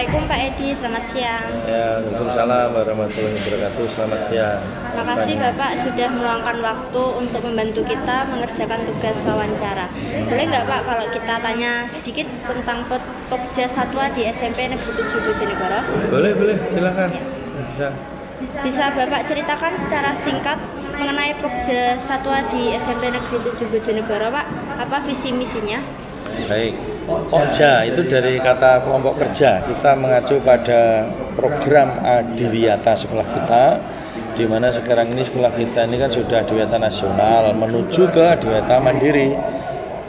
Assalamualaikum Pak Edi, selamat siang. Ya, Waalaikumsalam warahmatullahi wabarakatuh. Selamat siang. Terima kasih Bapak sudah meluangkan waktu untuk membantu kita mengerjakan tugas wawancara. Boleh nggak Pak kalau kita tanya sedikit tentang Pokja Satwa di SMP Negeri 7 Bojonegoro? Boleh, silakan. Ya. Bisa Bapak ceritakan secara singkat mengenai Pokja Satwa di SMP Negeri 7 Bojonegoro, Pak? Apa visi misinya? Baik. Pokja itu dari kata kelompok kerja. Kita mengacu pada program Adiwiyata sekolah kita, di mana sekarang ini sekolah kita ini kan sudah Adiwiyata nasional menuju ke Adiwiyata mandiri.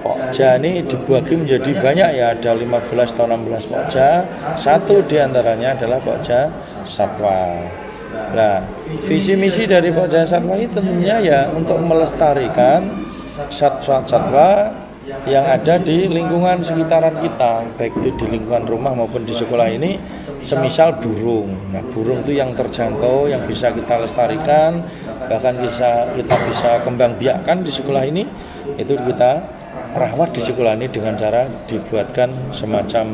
Pokja ini dibagi menjadi banyak ya, ada 15 atau 16 Pokja. Satu diantaranya adalah Pokja Satwa. Nah, visi misi dari Pokja Satwa ini tentunya ya untuk melestarikan satwa-satwa yang ada di lingkungan sekitaran kita, baik itu di lingkungan rumah maupun di sekolah ini, semisal burung. Nah, burung itu yang terjangkau, yang bisa kita lestarikan, bahkan kita bisa kembang biakkan di sekolah ini, itu kita rawat di sekolah ini dengan cara dibuatkan semacam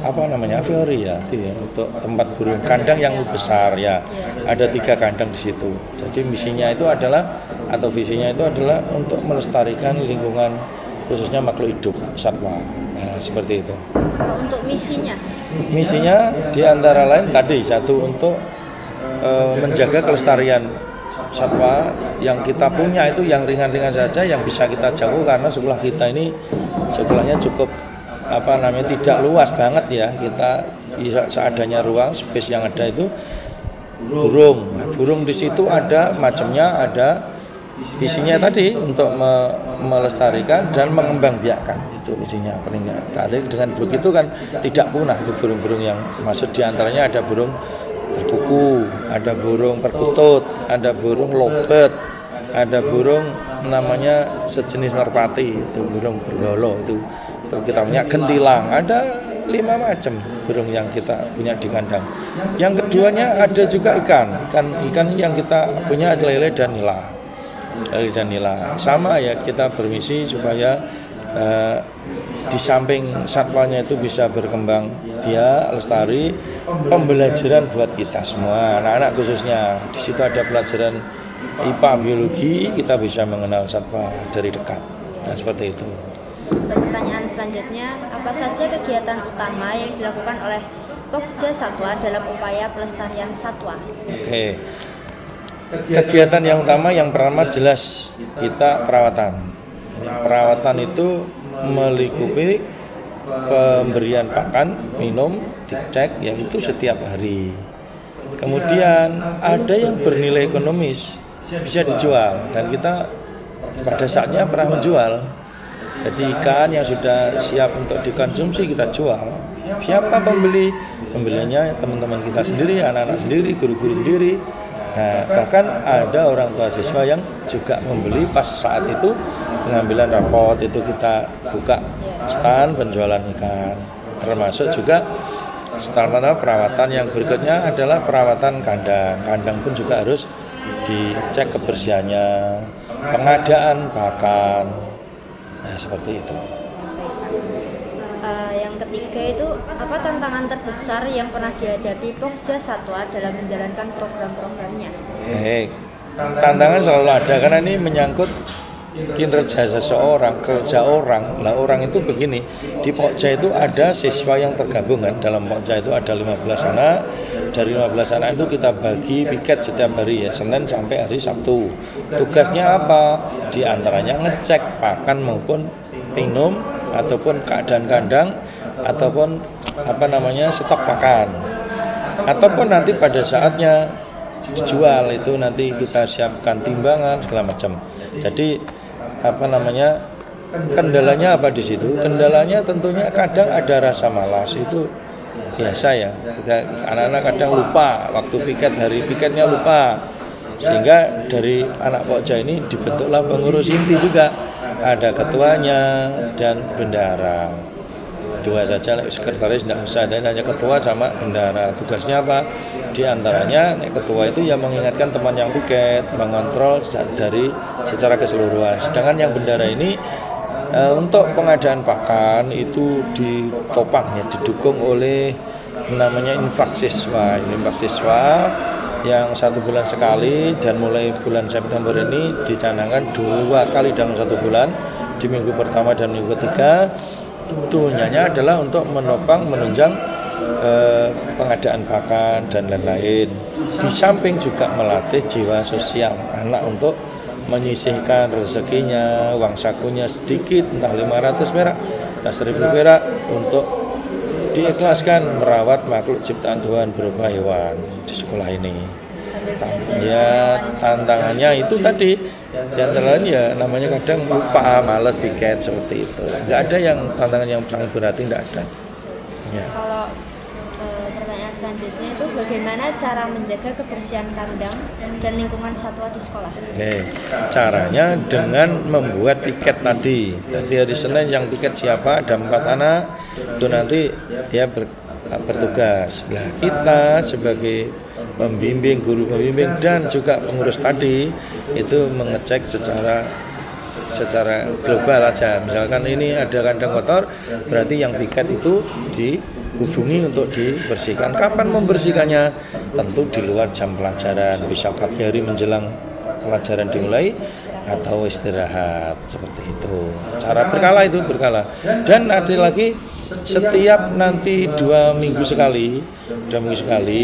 aviary ya, itu ya, untuk tempat burung, kandang yang besar ya, ada 3 kandang di situ. Jadi misinya itu adalah atau visinya itu adalah untuk melestarikan lingkungan khususnya makhluk hidup satwa. Nah, seperti itu. Untuk misinya? Misinya diantara lain tadi satu untuk menjaga kelestarian satwa yang kita punya itu yang ringan-ringan saja yang bisa kita jangkau, karena sekolah kita ini sekolahnya cukup tidak luas banget ya, kita bisa seadanya ruang space yang ada itu burung. Nah, burung di situ ada macamnya, ada visinya tadi untuk melestarikan dan mengembangbiakkan, itu visinya paling enggak. Dengan begitu kan tidak punah itu burung-burung yang masuk, diantaranya ada burung terkuku, ada burung perkutut, ada burung lobet, ada burung namanya sejenis merpati, itu burung bergolo, itu kita punya gentilang, ada 5 macam burung yang kita punya di kandang. Yang keduanya ada juga ikan yang kita punya adalah lele dan nila. Lele dan nila sama ya, kita bermisi supaya di samping satwanya itu bisa berkembang biak, lestari, pembelajaran buat kita semua, anak-anak khususnya. Di situ ada pelajaran IPA biologi, kita bisa mengenal satwa dari dekat. Nah, seperti itu. Untuk pertanyaan selanjutnya, apa saja kegiatan utama yang dilakukan oleh Pokja Satwa dalam upaya pelestarian satwa? Oke. Kegiatan yang utama yang pertama jelas kita perawatan. Perawatan itu melingkupi pemberian pakan, minum, dicek yaitu setiap hari. Kemudian ada yang bernilai ekonomis, bisa dijual, dan kita pada saatnya pernah menjual. Jadi ikan yang sudah siap untuk dikonsumsi kita jual. Siapa pembeli? Pembelinya teman-teman kita sendiri, anak-anak sendiri, guru-guru sendiri. Nah, bahkan ada orang tua siswa yang juga membeli pas saat itu pengambilan rapot, itu kita buka stand penjualan ikan. Termasuk juga setelah perawatan yang berikutnya adalah perawatan kandang. Kandang pun juga harus dicek kebersihannya, pengadaan pakan. Nah, seperti itu. Yang ketiga itu, apa tantangan terbesar yang pernah dihadapi Pokja Satwa dalam menjalankan program-programnya? Baik, tantangan selalu ada karena ini menyangkut kinerja seseorang, kerja orang. Nah, orang itu begini, di Pokja itu ada siswa yang tergabung kan, dalam Pokja itu ada 15 anak. Dari 15 anak itu kita bagi piket setiap hari ya, Senin sampai hari Sabtu. Tugasnya apa? Di antaranya ngecek pakan maupun minum, ataupun keadaan kandang, ataupun stok pakan. Ataupun nanti pada saatnya dijual itu nanti kita siapkan timbangan segala macam. Jadi kendalanya apa di situ? Kendalanya tentunya kadang ada rasa malas, itu biasa ya. Anak-anak kadang lupa waktu piket, hari piketnya lupa, sehingga dari anak Pokja ini dibentuklah pengurus inti juga, ada ketuanya dan bendahara. 2 saja, sekretaris tidak usah, dan hanya ketua sama bendahara. Tugasnya apa? Di antaranya ketua itu yang mengingatkan teman yang piket, mengontrol dari secara keseluruhan. Sedangkan yang bendahara ini Untuk pengadaan pakan itu ditopang ya, didukung oleh namanya infak siswa yang 1 bulan sekali, dan mulai bulan September ini dicanangkan 2 kali dalam 1 bulan, di minggu pertama dan minggu ketiga. Tujuannya adalah untuk menunjang pengadaan pakan dan lain-lain. Di samping juga melatih jiwa sosial anak untuk menyisihkan rezekinya, uang sakunya sedikit, entah 500 perak, entah 1000 perak, untuk diikhlaskan merawat makhluk ciptaan Tuhan berupa hewan di sekolah ini. Ya, tantangannya itu tadi, jangan ya namanya kadang lupa, malas piket seperti itu. Nggak ada yang tantangan yang sangat berarti, nggak ada. Ya. Kalau pertanyaan selanjutnya itu bagaimana cara menjaga kebersihan kandang dan lingkungan satwa di sekolah? Oke, caranya dengan membuat piket tadi. Jadi hari Senin yang piket siapa, ada 4 anak, itu nanti dia bertugas. Nah, kita sebagai pembimbing, guru pembimbing dan juga pengurus tadi itu mengecek secara global aja. Misalkan ini ada kandang kotor, berarti yang piket itu dihubungi untuk dibersihkan. Kapan membersihkannya? Tentu di luar jam pelajaran, bisa pagi hari menjelang pelajaran dimulai atau istirahat, seperti itu. Cara berkala itu berkala. Dan ada lagi, setiap nanti 2 minggu sekali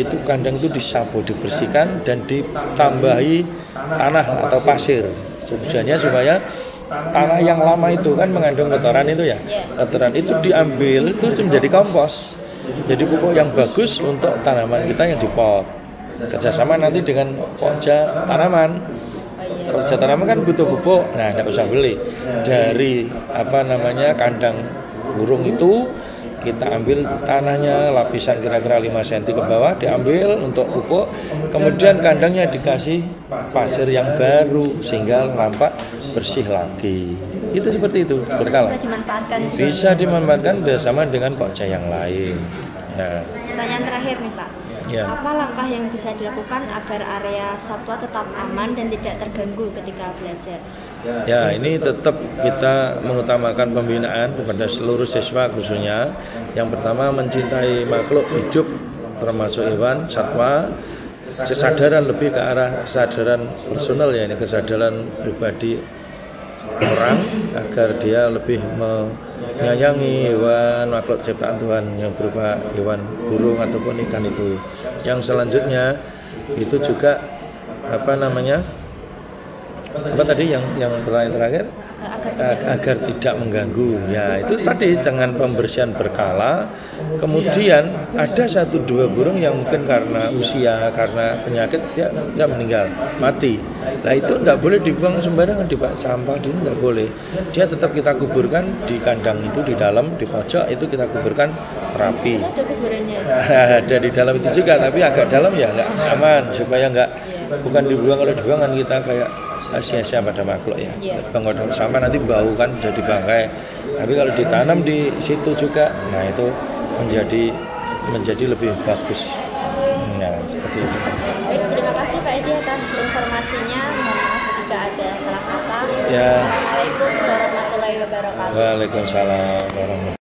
itu kandang itu disapu, dibersihkan dan ditambahi tanah atau pasir. Tujuannya supaya tanah yang lama itu kan mengandung kotoran itu ya, kotoran itu diambil itu menjadi kompos, jadi pupuk yang bagus untuk tanaman kita yang di pot. Kerjasama nanti dengan pokja tanaman. Pokja tanaman kan butuh pupuk, nah tidak usah beli dari kandang burung itu. Kita ambil tanahnya lapisan kira-kira 5 cm ke bawah, diambil untuk pupuk, kemudian kandangnya dikasih pasir yang baru sehingga nampak bersih lagi. Itu seperti itu, berkala. Bisa dimanfaatkan bersama dengan pokja yang lain. Ya. Pertanyaan terakhir nih Pak. Ya. Apa langkah yang bisa dilakukan agar area satwa tetap aman dan tidak terganggu ketika belajar? Ya, ini tetap kita mengutamakan pembinaan kepada seluruh siswa khususnya. Yang pertama, mencintai makhluk hidup termasuk hewan, satwa, kesadaran lebih ke arah kesadaran personal ya, ini kesadaran pribadi orang agar dia lebih menyayangi hewan, makhluk ciptaan Tuhan yang berupa hewan, burung ataupun ikan itu. Yang selanjutnya itu juga apa tadi yang pertanyaan terakhir, agar tidak mengganggu ya, itu tadi jangan pembersihan berkala. Kemudian ada 1-2 burung yang mungkin karena usia, karena penyakit dia meninggal, mati. Nah itu tidak boleh dibuang sembarangan di bak sampah, itu tidak boleh. Dia tetap kita kuburkan di kandang itu, di dalam, di pojok itu kita kuburkan rapi. Ada kuburannya? Ada di dalam itu juga, tapi agak dalam ya, nggak aman, supaya bukan dibuang. Kalau dibuang kan kita kayak sia-sia pada makhluk ya. Bangun sampah nanti bau kan jadi bangkai. Tapi kalau ditanam di situ juga, nah itu menjadi lebih bagus. Nah, seperti itu. Baik, terima kasih Pak Edi atas informasinya. Mohon maaf jika ada salah kata. Ya. Assalamualaikum warahmatullahi wabarakatuh. Waalaikumsalam warahmatullahi wabarakatuh.